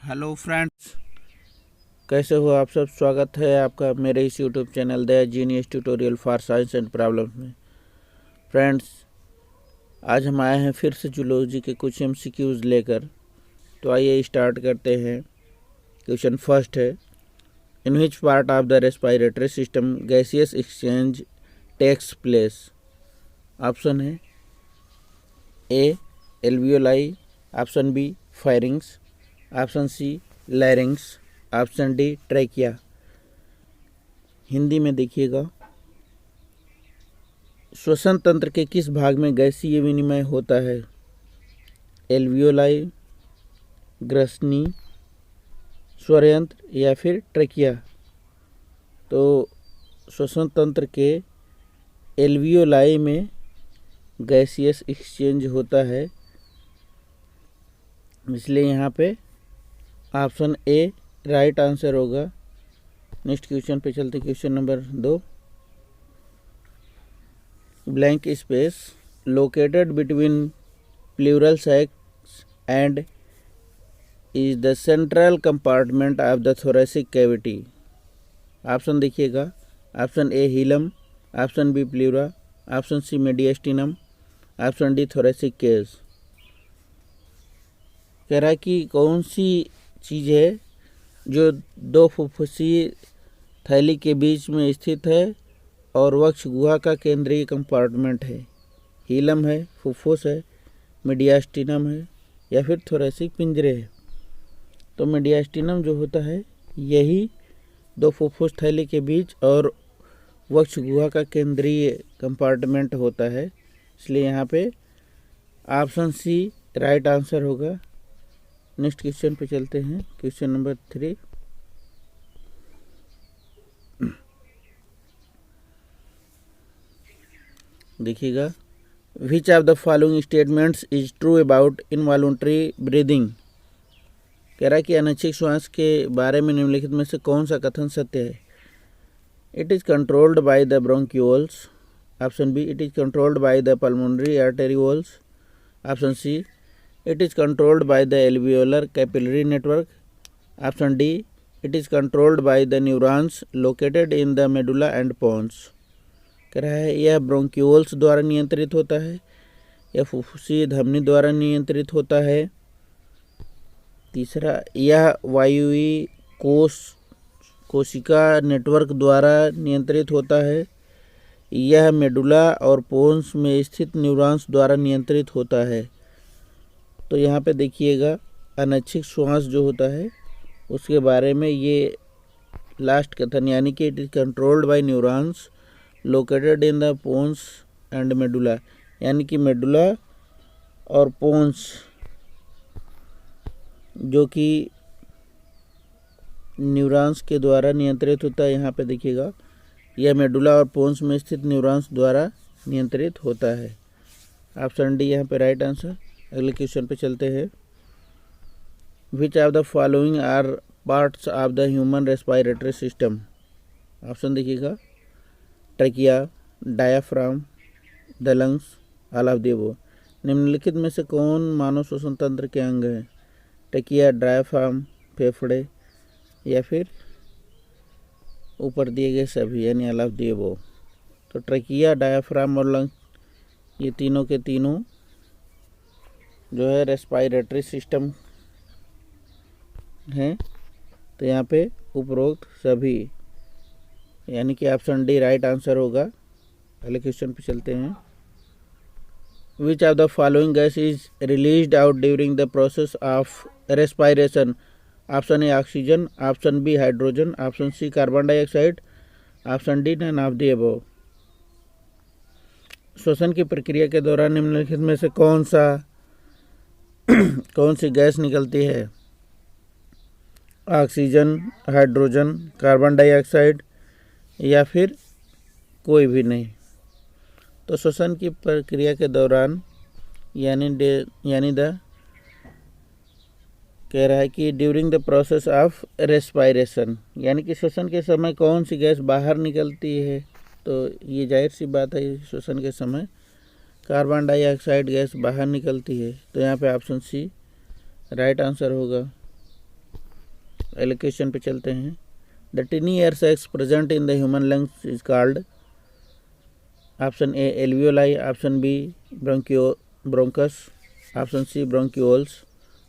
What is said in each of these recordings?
Hello friends, कैसे हो आप सब। स्वागत है आपका मेरे इस YouTube channel the genius tutorial for science and problems में। फ्रेंड्स, आज हम आए हैं फिर से जूलॉजी के कुछ एमसीक्यूज लेकर। तो आइए स्टार्ट करते हैं। क्वेश्चन फर्स्ट है, in which part of the respiratory system gaseous exchange takes place. Option है A alveoli, option B pharynx, option C larynx, option D trachea. Hindi में देखिएगा, श्वसन तंत्र के किस भाग में गैसीय विनिमय होता है? एल्वियोलाई, ग्रसनी, स्वरयंत्र या फिर ट्रैकिया। तो श्वसन तंत्र के एल्वियोलाई में गैसियस एक्सचेंज होता है, इसलिए यहाँ पे ऑप्शन ए राइट आंसर होगा। नेक्स्ट क्वेश्चन पे चलते। Question number 2, blank space located between pleural sacs and is the central compartment of the thoracic cavity. Option देखिएगा, option A hilum, option B pleura, option C mediastinum, option D thoracic cage. कह रहा है कि कौन सी चीज़ है जो दो फुफ्फुसीय थैली के बीच में स्थित है और वक्ष गुहा का केंद्रीय कंपार्टमेंट है। हीलम है, फुफ्फुस है, मीडियास्टिनम है या फिर थोरेसिक पिंजरे है। तो मीडियास्टिनम जो होता है यही दो फुफ्फुस थैली के बीच और वक्ष गुहा का केंद्रीय कंपार्टमेंट होता है, इसलिए यहाँ पे ऑप्शन सी राइट आंसर होगा। नेक्स्ट क्वेश्चन पे चलते हैं। क्वेश्चन नंबर 3, देखिएगा, विच of the following statements is true about involuntary breathing. कह रहा है कि अनैच्छिक श्वास के बारे में निम्नलिखित में से कौन सा कथन सत्य है? It is controlled by the bronchioles, option B it is controlled by the pulmonary arterioles, option C it is controlled by the alveolar capillary network, option D it is controlled by the neurons located in the medulla and pons। कह रहा है यह bronchioles द्वारा नियंत्रित होता है या फुफ्फुसीय धमनी द्वारा नियंत्रित होता है। तीसरा, यह वायुवी कोशिका नेटवर्क द्वारा नियंत्रित होता है। यह मेडुला और पोन्स में स्थित न्यूरॉन्स द्वारा नियंत्रित होता है। तो यहाँ पे देखिएगा, अनैच्छिक श्वास जो होता है उसके बारे में ये लास्ट कथन, यानी कि it is controlled by neurons located in the pons and medulla, यानी कि मेडुला और पोन्स जो कि न्यूरॉन्स के द्वारा नियंत्रित होता है। यहाँ पे देखिएगा, यह मेडुला और पोन्स में स्थित न्यूरॉन्स द्वारा नियंत्रित होता है। ऑप्शन डी यहाँ पे राइट आंसर। अगले क्वेश्चन पे चलते हैं। Which of the following are parts of the human respiratory system. Option देखिएगा, trachea, diaphragm, the lungs, all of the above. निम्नलिखित में से कौन मानव श्वसन तंत्र के अंग हैं? ट्रैकिया, डायाफ्राम, फेफड़े या फिर ऊपर दिए गए सभी, यानी ऑल ऑफ द अबव। तो ट्रैकिया, डायाफ्राम और लंग्स, ये तीनों के तीनों जो है रेस्पिरेटरी सिस्टम हैं। तो यहाँ पे उपरोक्त सभी, यानी कि ऑप्शन डी राइट आंसर होगा। अगले क्वेश्चन पे चलते हैं। Which of the following gas is released out during the process of respiration. Option A oxygen, option B hydrogen, option C carbon dioxide, option D none of the above. श्वसन की प्रक्रिया के दौरान निम्नलिखित में से कौन सी गैस निकलती है? ऑक्सीजन, हाइड्रोजन, कार्बन डाइऑक्साइड या फिर कोई भी नहीं। तो श्वसन की प्रक्रिया के दौरान यानी कह रहा है कि during the process of respiration, यानी कि श्वसन के समय कौन सी गैस बाहर निकलती है? तो ये जाहिर सी बात है, श्वसन के समय कार्बन डाइऑक्साइड गैस बाहर निकलती है। तो यहाँ पे ऑप्शन सी राइट आंसर होगा। एलोकेशन पे चलते हैं। The tiny air sacs present in the human lungs is called, option A alveoli, option B bronchus, option C bronchioles,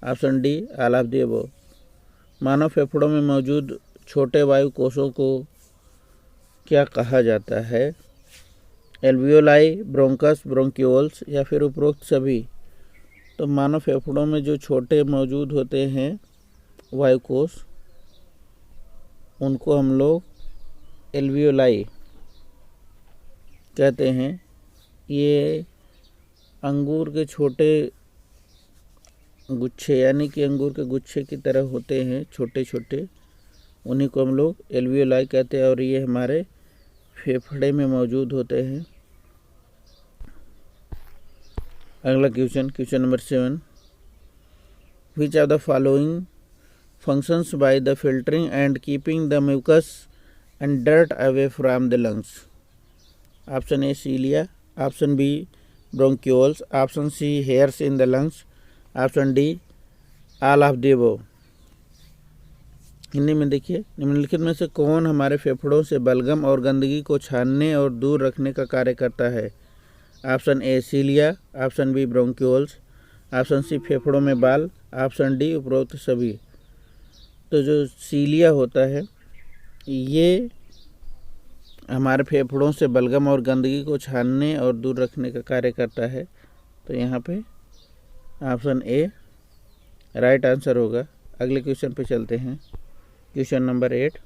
option D all of the above. मानव फेफड़ों में मौजूद छोटे वायु कोशों को क्या कहा जाता है? एल्वियोलाई, ब्रोंकस, ब्रोंक्यूल्स या फिर उपरोक्त सभी। तो मानव फेफड़ों में जो छोटे मौजूद होते हैं वायु कोश, उनको हम लोग एल्वियोलाई कहते हैं। ये अंगूर के छोटे गुच्छे यानी कि अंगूर के गुच्छे की तरह होते हैं, छोटे छोटे, उन्हीं को हम लोग एल्वियोलाई कहते हैं और ये हमारे फेफड़े में मौजूद होते हैं। अगला question, question number 7, which of the following functions by the filtering and keeping the mucus and dirt away from the lungs? Option A cilia, option B bronchioles, option C hairs in the lungs, option D all of the above। Hindi में देखिए, निम्नलिखित में से कौन हमारे फेफड़ों से बलगम और गंदगी को छानने और दूर रखने का कार्य करता है? Option A cilia, option B bronchioles, option C फेफड़ों में बाल, ऑप्शन डी उपरोक्त सभी। तो जो सीलिया होता है ये हमारे फेफड़ों से बलगम और गंदगी को छानने और दूर रखने का कार्य करता है। तो यहाँ पे ऑप्शन ए राइट आंसर होगा। अगले क्वेश्चन पे चलते हैं, question number 8,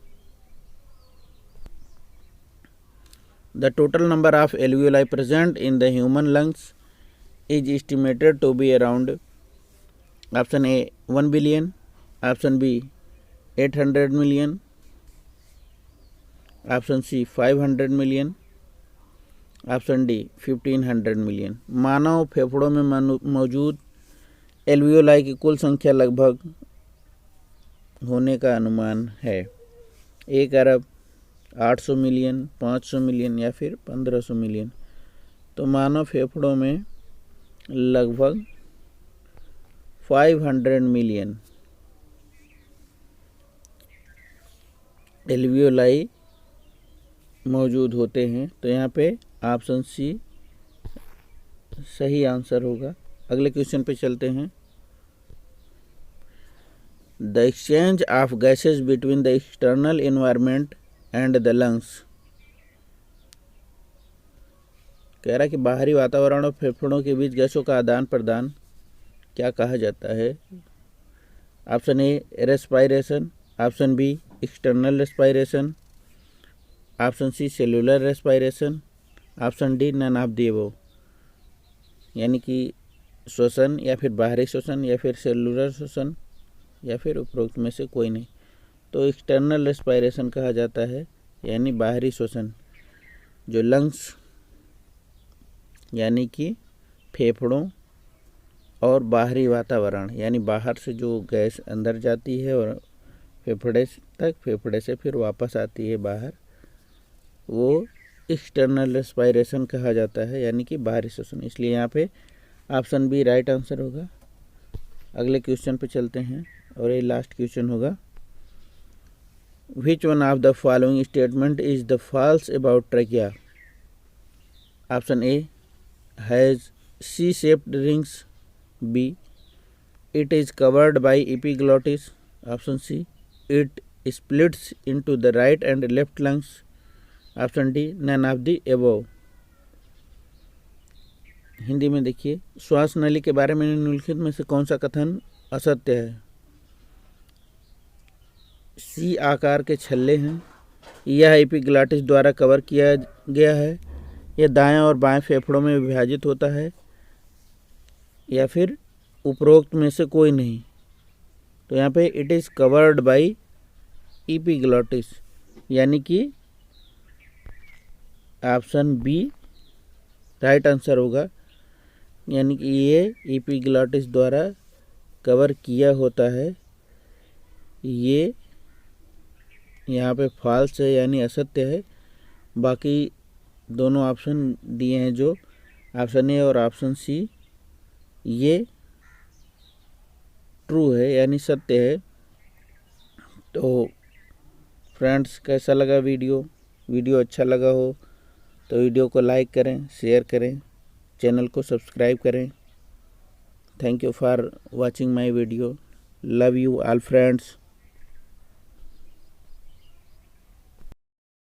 the total number of alveoli present in the human lungs is estimated to be around, option A 1 billion, option B 800 million, option C 500 million, option D 1500 million. मानव फेफड़ों में मौजूद alveoli की कुल संख्या लगभग होने का अनुमान है 1 अरब, 800 मिलियन, 500 मिलियन या फिर 1500 मिलियन। तो मानव फेफड़ों में लगभग 500 मिलियन एल्वियोलाई मौजूद होते हैं। तो यहाँ पे ऑप्शन सी सही आंसर होगा। अगले क्वेश्चन पे चलते हैं, the exchange of gases between the external environment and the lungs. कह रहा है कि बाहरी वातावरण और फेफड़ों के बीच गैसों का आदान प्रदान क्या कहा जाता है? Option A respiration, option B external respiration, option C cellular respiration, option D none of the above. यानी कि श्वसन या फिर बाहरी श्वसन या फिर सेलुलर श्वसन या फिर उपरोक्त में से कोई नहीं। तो एक्सटर्नल रेस्पायरेशन कहा जाता है, यानी बाहरी श्वसन। जो लंग्स यानी कि फेफड़ों और बाहरी वातावरण यानी बाहर से जो गैस अंदर जाती है और फेफड़े तक, फेफड़े से फिर वापस आती है बाहर, वो एक्सटर्नल रेस्पायरेशन कहा जाता है, यानी कि बाहरी श्वसन। इसलिए यहाँ पे ऑप्शन बी राइट आंसर होगा। अगले क्वेश्चन पे चलते हैं और ये लास्ट क्वेश्चन होगा, which one of the following statement is the false about trachea? Option A has C shaped rings, B it is covered by epiglottis, option C it splits into the right and left lungs, option D none of the above. Hindi में देखिए, श्वास नली के बारे में निम्नलिखित में से कौन सा कथन असत्य है? सी आकार के छल्ले हैं, यह एपिग्लॉटिस द्वारा कवर किया गया है, यह दाएं और बाएं फेफड़ों में विभाजित होता है, या फिर उपरोक्त में से कोई नहीं। तो यहाँ पे it is covered by epiglottis, यानी कि ऑप्शन बी राइट आंसर होगा। यानी कि ये एपिग्लॉटिस द्वारा कवर किया होता है, ये यहाँ पे फॉल्स है यानी असत्य है। बाकी दोनों ऑप्शन दिए हैं जो ऑप्शन ए और ऑप्शन सी, ये ट्रू है यानी सत्य है। तो फ्रेंड्स, कैसा लगा वीडियो अच्छा लगा हो तो वीडियो को लाइक करें, शेयर करें, चैनल को सब्सक्राइब करें। Thank you for watching my video. Love you all friends.